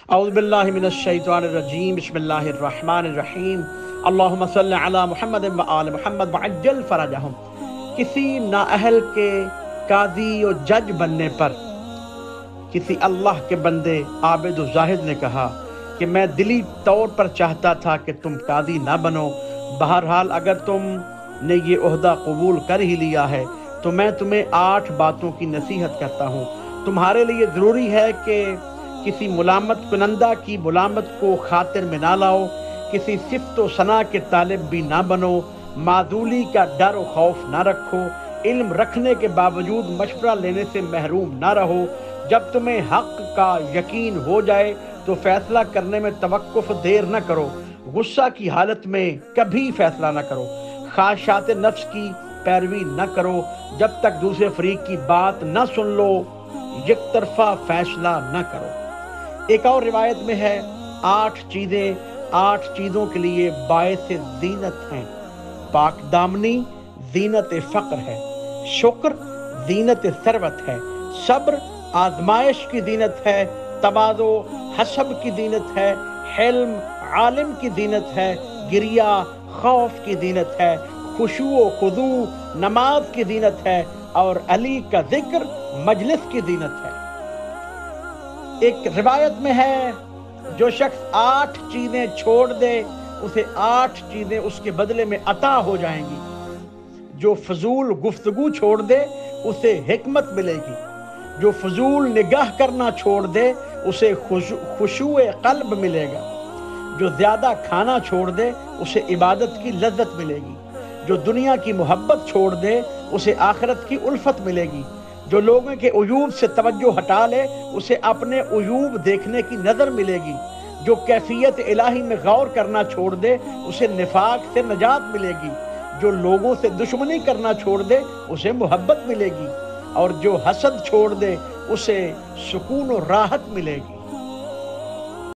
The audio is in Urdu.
اعوذ باللہ من الشیطان الرجیم، بسم اللہ الرحمن الرحیم، اللہم صلی علی محمد و آل محمد وعجل فرجہم۔ کسی نااہل کے قاضی و جج بننے پر کسی اللہ کے بندے عابد و زاہد نے کہا کہ میں دلی طور پر چاہتا تھا کہ تم قاضی نہ بنو، بہرحال اگر تم نے یہ عہدہ قبول کر ہی لیا ہے تو میں تمہیں 8 باتوں کی نصیحت کرتا ہوں۔ تمہارے لیے ضروری ہے کہ کسی ملامت کنندہ کی ملامت کو خاطر میں نہ لاؤ، کسی صفت و ثنا کے طالب بھی نہ بنو، معذولی کا ڈر و خوف نہ رکھو، علم رکھنے کے باوجود مشورہ لینے سے محروم نہ رہو، جب تمہیں حق کا یقین ہو جائے تو فیصلہ کرنے میں توقف دیر نہ کرو، غصہ کی حالت میں کبھی فیصلہ نہ کرو، خواہشات نفس کی پیروی نہ کرو، جب تک دوسرے فریق کی بات نہ سن لو یک طرفہ فیصلہ نہ کرو۔ ایک اور روایت میں ہے 8 چیزوں کے لیے باعث زینت ہیں۔ پاک دامنی زینت فقر ہے، شکر زینت ثروت ہے، صبر آزمائش کی زینت ہے، تواضع حسب کی زینت ہے، حلم عالم کی زینت ہے، گریہ خوف کی زینت ہے، خشوع و خضوع نماز کی زینت ہے، اور علی کا ذکر مجلس کی زینت ہے۔ ایک روایت میں ہے جو شخص 8 چیزیں چھوڑ دے اسے 8 چیزیں اس کے بدلے میں عطا ہو جائیں گی۔ جو فضول گفتگو چھوڑ دے اسے حکمت ملے گی، جو فضول نگاہ کرنا چھوڑ دے اسے خشوع قلب ملے گا، جو زیادہ کھانا چھوڑ دے اسے عبادت کی لذت ملے گی، جو دنیا کی محبت چھوڑ دے اسے آخرت کی الفت ملے گی، جو لوگوں کے عیوب سے توجہ ہٹا لے اسے اپنے عیوب دیکھنے کی نظر ملے گی، جو کیفیت الہی میں غور کرنا چھوڑ دے اسے نفاق سے نجات ملے گی، جو لوگوں سے دشمنی کرنا چھوڑ دے اسے محبت ملے گی، اور جو حسد چھوڑ دے اسے سکون و راحت ملے گی۔